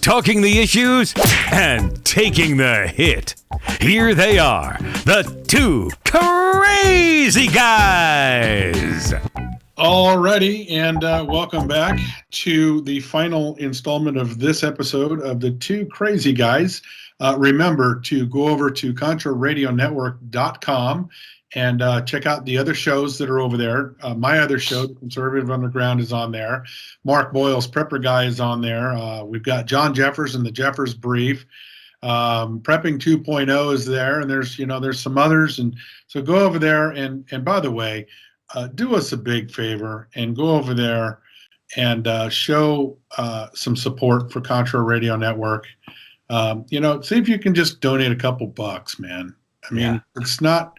talking the issues and taking the hit. Here they are, the two crazy guys. Alrighty, and welcome back to the final installment of this episode of the Two Crazy Guys. Remember to go over to ContraRadioNetwork.com and check out the other shows that are over there. My other show, The Conservative Underground, is on there. Mark Boyle's Prepper Guy is on there. We've got John Jeffers and the Jeffers Brief. Prepping 2.0 is there, and there's some others. And so go over there, and by the way, do us a big favor and go over there and show some support for Contra Radio Network. See if you can just donate a couple bucks, man. I mean, it's not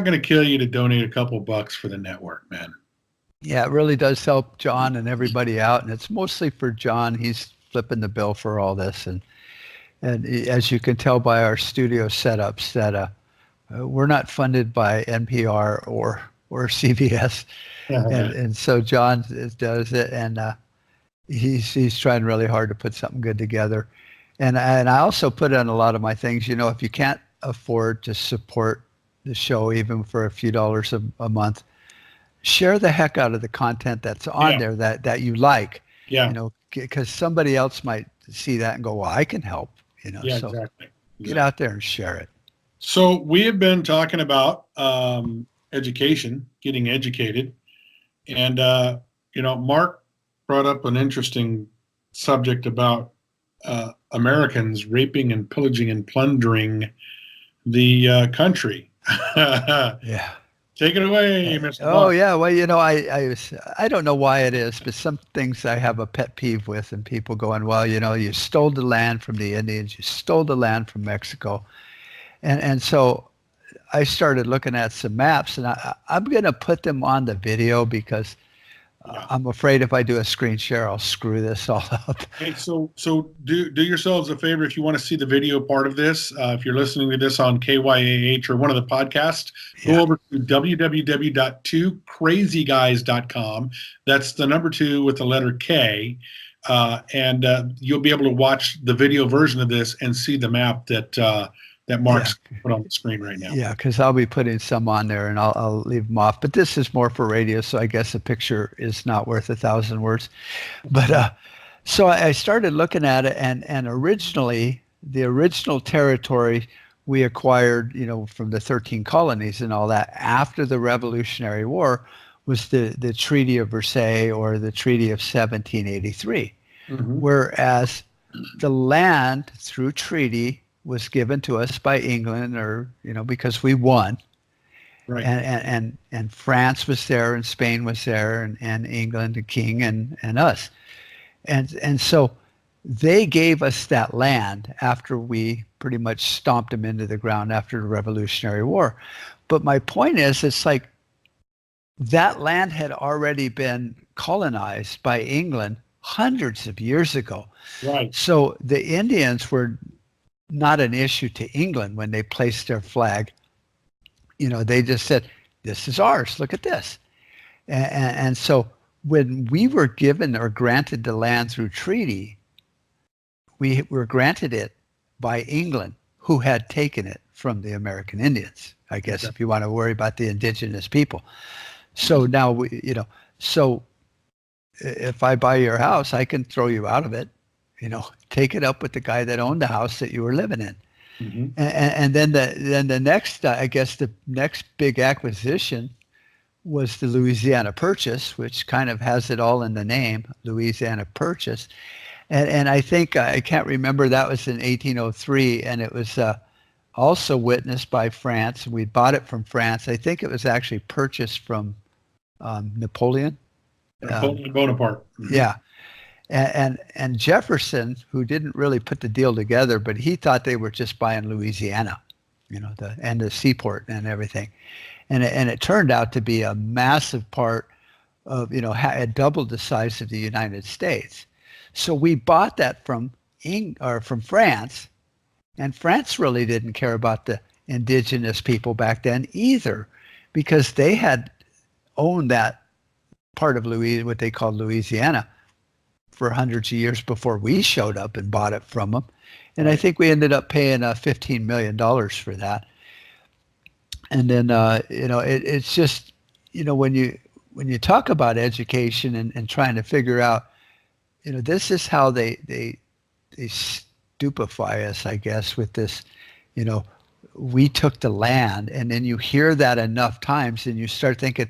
going to kill you to donate a couple bucks for the network, man. Yeah, it really does help John and everybody out, and it's mostly for John. He's flipping the bill for all this, and as you can tell by our studio setups, that we're not funded by NPR or CBS, and so John does it, and he's trying really hard to put something good together, and I also put in a lot of my things. If you can't afford to support the show even for a few dollars a month, share the heck out of the content that's on there that you like. Because somebody else might see that and go, well, I can help. Exactly. Get out there and share it. So we have been talking about education, getting educated, and Mark brought up an interesting subject about Americans raping and pillaging and plundering the country. Take it away, Mr. Oh, yeah. Well, I don't know why it is, but some things I have a pet peeve with, and people going, well, you stole the land from the Indians, you stole the land from Mexico. And so I started looking at some maps, and I'm going to put them on the video because I'm afraid if I do a screen share, I'll screw this all up. Hey, so do yourselves a favor if you want to see the video part of this. If you're listening to this on KYAH or one of the podcasts, go over to www.twocrazyguys.com. That's the number 2 with the letter K, and you'll be able to watch the video version of this and see the map that Mark's put on the screen right now. Yeah, because I'll be putting some on there, and I'll leave them off. But this is more for radio, so I guess a picture is not worth 1,000 words. But so I started looking at it, and originally, the original territory we acquired, from the 13 colonies and all that after the Revolutionary War was the Treaty of Versailles or the Treaty of 1783. Mm-hmm. Whereas the land through treaty was given to us by England, or because we won, right? And France was there, and Spain was there, and England, the king, and us, and so they gave us that land after we pretty much stomped them into the ground after the Revolutionary War. But my point is, it's like that land had already been colonized by England hundreds of years ago, right? So the Indians were not an issue to England when they placed their flag. They just said, this is ours, look at this. And so when we were given or granted the land through treaty, we were granted it by England, who had taken it from the American Indians, I guess, if you want to worry about the indigenous people. So now, so if I buy your house, I can throw you out of it. Take it up with the guy that owned the house that you were living in. Mm-hmm. And then the next, I guess the next big acquisition was the Louisiana Purchase, which kind of has it all in the name, Louisiana Purchase. And I think, I can't remember, that was in 1803, and it was also witnessed by France. We bought it from France. I think it was actually purchased from Napoleon. Napoleon Bonaparte. Mm-hmm. Yeah. And Jefferson, who didn't really put the deal together, but he thought they were just buying Louisiana, and the seaport and everything. And it turned out to be a massive part of, it doubled the size of the United States. So we bought that from France, and France really didn't care about the indigenous people back then either, because they had owned that part of what they called Louisiana for hundreds of years before we showed up and bought it from them. And I think we ended up paying $15 million for that. And then, it's just, when you talk about education and trying to figure out, this is how they stupefy us, I guess, with this, we took the land. And then you hear that enough times and you start thinking,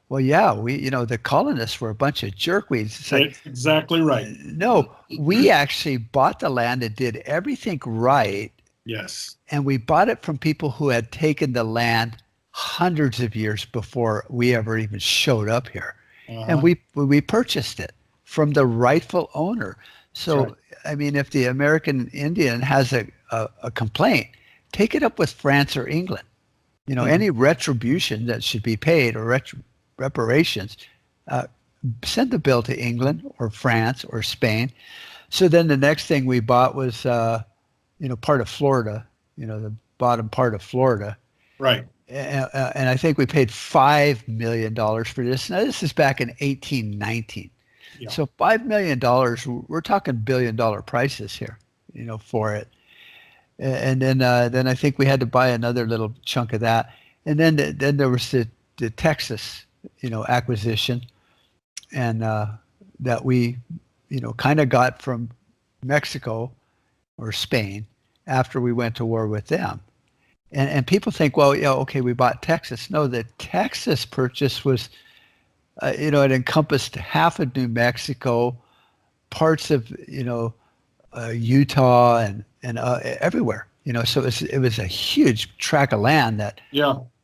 well, yeah, the colonists were a bunch of jerkweeds. It's like, that's exactly right. No, we actually bought the land and did everything right. Yes. And we bought it from people who had taken the land hundreds of years before we ever even showed up here. And we purchased it from the rightful owner. So, right. I mean, if the American Indian has a complaint, take it up with France or England. Any retribution that should be paid or reparations, send the bill to England or France or Spain. So then the next thing we bought was, part of Florida, the bottom part of Florida. Right. And I think we paid $5 million for this. Now, this is back in 1819. Yeah. So $5 million, we're talking billion-dollar prices here, for it. And then I think we had to buy another little chunk of that. And then there was the Texas, acquisition, and that we, kind of got from Mexico or Spain after we went to war with them. And people think, well, yeah, okay, we bought Texas. No, the Texas purchase was, it encompassed half of New Mexico, parts of, Utah and everywhere. So it was a huge tract of land that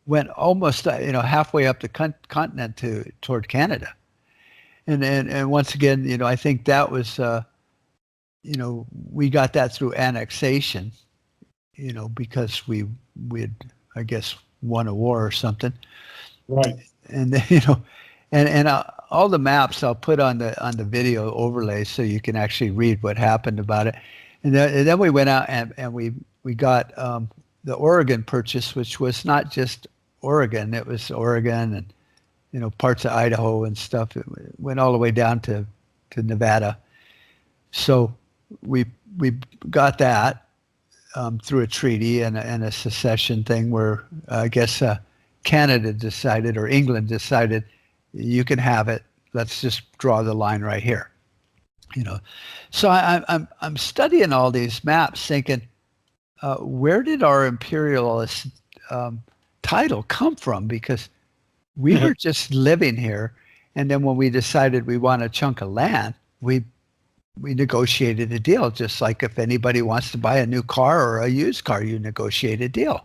went almost, halfway up the continent toward Canada. And once again, I think that was, we got that through annexation, because we had, I guess, won a war or something. Right. And then, and all the maps I'll put on the video overlay so you can actually read what happened about it. And then we went out and we got the Oregon purchase, which was not just Oregon. It was Oregon and, parts of Idaho and stuff. It went all the way down to Nevada. So we got that through a treaty and a secession thing where I guess Canada decided, or England decided, you can have it. Let's just draw the line right here. So I'm studying all these maps, thinking, where did our imperialist title come from? Because we were just living here, and then when we decided we want a chunk of land, we negotiated a deal. Just like if anybody wants to buy a new car or a used car, you negotiate a deal.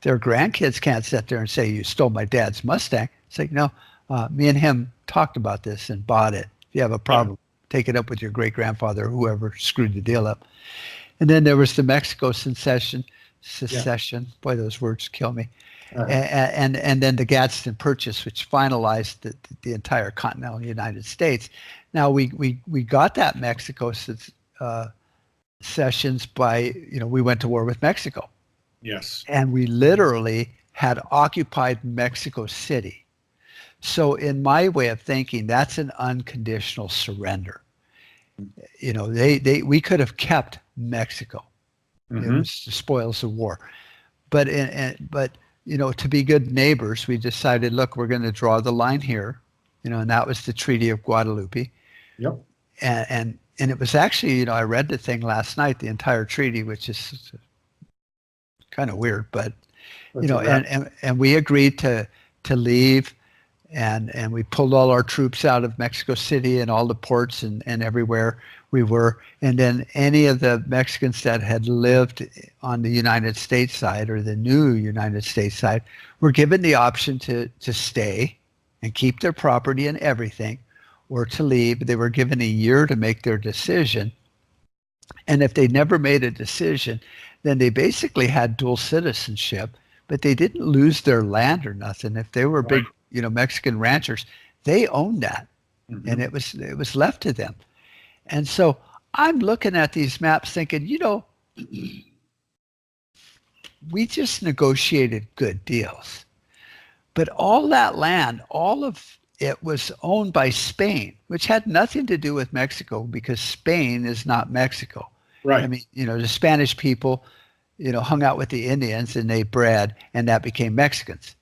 Their grandkids can't sit there and say, you stole my dad's Mustang. It's like, no, me and him talked about this and bought it. If you have a problem, take it up with your great-grandfather, whoever screwed the deal up. And then there was the Mexico secession. Boy, those words kill me. And then the Gadsden Purchase, which finalized the entire continental United States. Now we got that Mexico cessions by, we went to war with Mexico. Yes. And we literally had occupied Mexico City. So in my way of thinking, that's an unconditional surrender. We could have kept Mexico. Mm-hmm. It was the spoils of war. But to be good neighbors, we decided, look, we're going to draw the line here, and that was the Treaty of Guadalupe. Yep. And it was actually, I read the thing last night, the entire treaty, which is kind of weird, but and we agreed to leave, and we pulled all our troops out of Mexico City and all the ports and everywhere we were. And then any of the Mexicans that had lived on the United States side or the new United States side were given the option to stay and keep their property and everything, or to leave. They were given a year to make their decision. And if they never made a decision, then they basically had dual citizenship, but they didn't lose their land or nothing. If they were big, Mexican ranchers, they owned that. Mm-hmm. And it was left to them. And so I'm looking at these maps thinking, we just negotiated good deals. But all that land, all of it was owned by Spain, which had nothing to do with Mexico because Spain is not Mexico. Right. I mean, the Spanish people, hung out with the Indians and they bred, and that became Mexicans.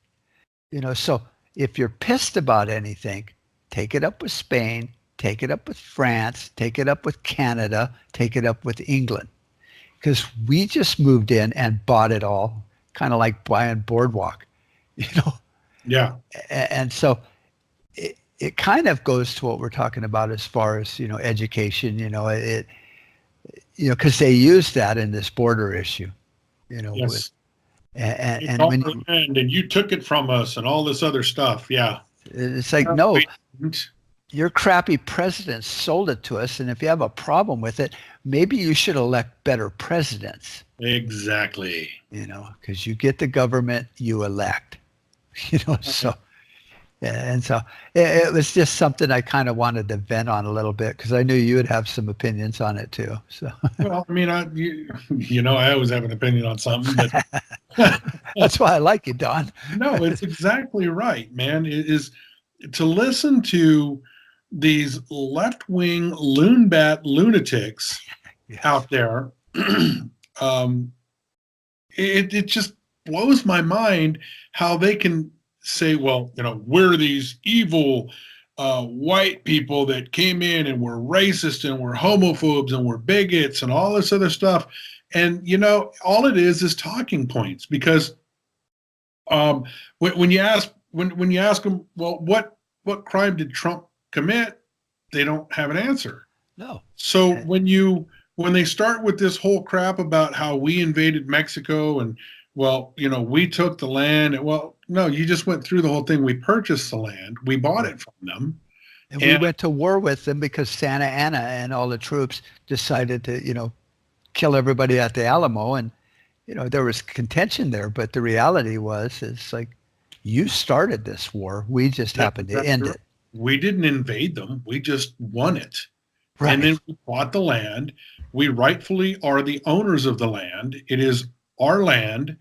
So if you're pissed about anything, take it up with Spain, take it up with France, take it up with Canada, take it up with England. Because we just moved in and bought it all, kind of like buying Boardwalk, Yeah. And so it kind of goes to what we're talking about as far as, education, because they use that in this border issue, Yes. and All when our land, and you took it from us and all this other stuff. Yeah. it's like, no, your crappy president sold it to us. And if you have a problem with it, maybe you should elect better presidents. Exactly. Because you get the government you elect, so. And so it was just something I kind of wanted to vent on a little bit because I knew you would have some opinions on it too. So well, I mean, I always have an opinion on something, but that's why I like you, Don. No, it's exactly right, man. It is to listen to these left-wing loonbat lunatics out there. It just blows my mind how they can say, well, we're these evil white people that came in and we're racist and we're homophobes and we're bigots and all this other stuff. And, all it is talking points because when you ask them, well, what crime did Trump commit? They don't have an answer. No. So when they start with this whole crap about how we invaded Mexico and, well, we took the land. Well, no, you just went through the whole thing. We purchased the land. We bought it from them. And we went to war with them because Santa Anna and all the troops decided to, kill everybody at the Alamo. And, there was contention there. But the reality is like, you started this war. We just happened to end it. We didn't invade them. We just won it. Right. And then we bought the land. We rightfully are the owners of the land. It is our land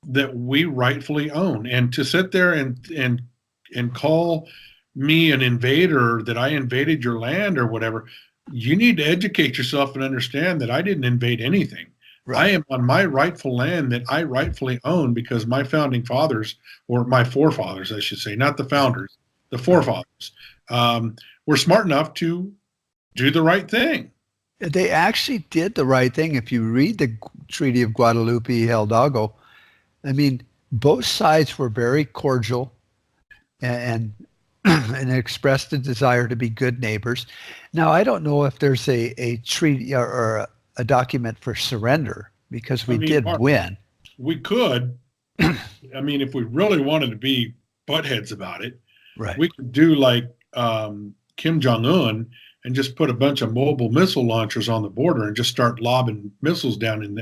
that we rightfully own. And to sit there and call me an invader, that I invaded your land or whatever, you need to educate yourself and understand that I didn't invade anything. Right. I am on my rightful land that I rightfully own because my founding fathers, or my forefathers, I should say, not the founders, the forefathers, were smart enough to do the right thing. They actually did the right thing. If you read the Treaty of Guadalupe Hidalgo, I mean, both sides were very cordial and expressed a desire to be good neighbors. Now, I don't know if there's a treaty or a document for surrender because we did win. We could. I mean, if we really wanted to be buttheads about it, right, we could do like Kim Jong-un and just put a bunch of mobile missile launchers on the border and just start lobbing missiles down in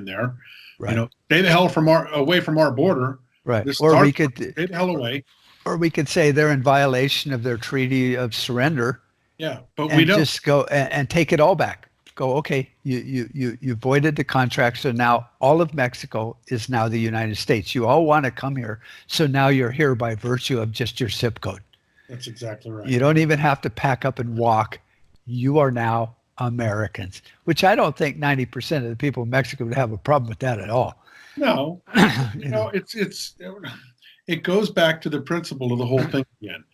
there. Right. Stay the hell away from our border. Right. Or we could stay the hell away. Or we could say they're in violation of their treaty of surrender. Yeah, but we don't just go and take it all back. Go, okay, you voided the contract, so now all of Mexico is now the United States. You all want to come here, so now you're here by virtue of just your zip code. That's exactly right. You don't even have to pack up and walk. You are now Americans, which I don't think 90% of the people in Mexico would have a problem with that at all. No, it goes back to the principle of the whole thing again.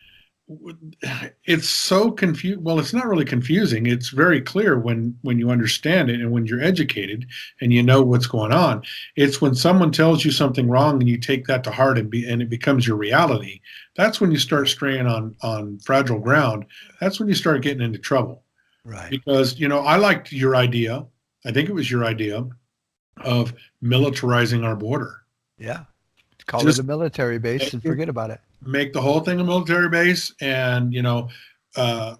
It's so confusing. Well, it's not really confusing. It's very clear when you understand it and when you're educated and you know what's going on. It's when someone tells you something wrong and you take that to heart and it becomes your reality. That's when you start straying on fragile ground. That's when you start getting into trouble. Right. Because, I liked your idea. I think it was your idea of militarizing our border. Yeah. Call it a military base and forget about it. Make the whole thing a military base and,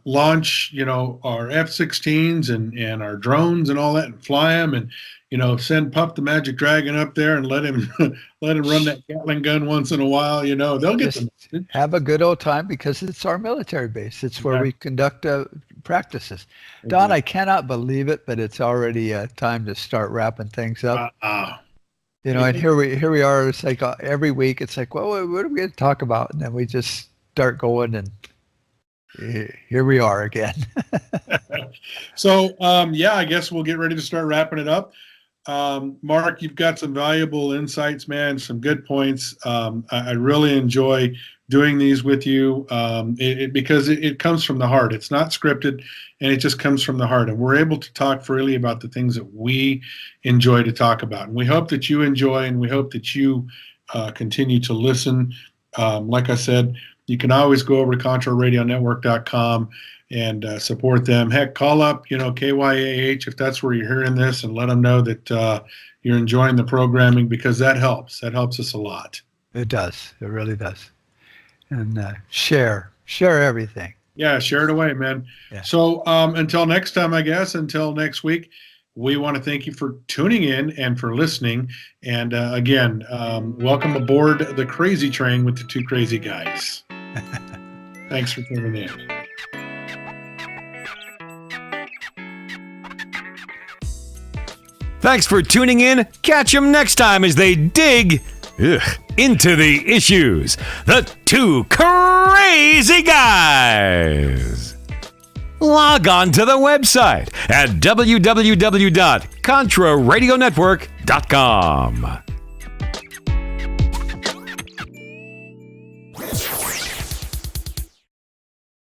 launch, our F-16s and our drones and all that and fly them and, send Puff the Magic Dragon up there and let him run that Gatling gun once in a while. They'll get them. Have a good old time because it's our military base. It's where we conduct practices. Exactly. Don, I cannot believe it, but it's already time to start wrapping things up. And here we are. It's like every week. It's like, well, what are we going to talk about? And then we just start going, and here we are again. So, yeah, I guess we'll get ready to start wrapping it up. Mark, you've got some valuable insights, man, some good points. I really enjoy doing these with you because it comes from the heart. It's not scripted, and it just comes from the heart. And we're able to talk freely about the things that we enjoy to talk about. And we hope that you enjoy, and we hope that you continue to listen. Like I said, you can always go over to ContraRadioNetwork.com and support them. Heck, call up, KYAH if that's where you're hearing this, and let them know that you're enjoying the programming, because that helps. That helps us a lot. It does. It really does. And share everything. Yeah, share it away, man. Yeah. So until next time, I guess, until next week, we want to thank you for tuning in and for listening. And again, welcome aboard the Krazy train with the two crazy guys. Thanks for tuning in. Thanks for tuning in. Catch them next time as they dig into the issues. The two crazy guys. Log on to the website at www.contraradionetwork.com.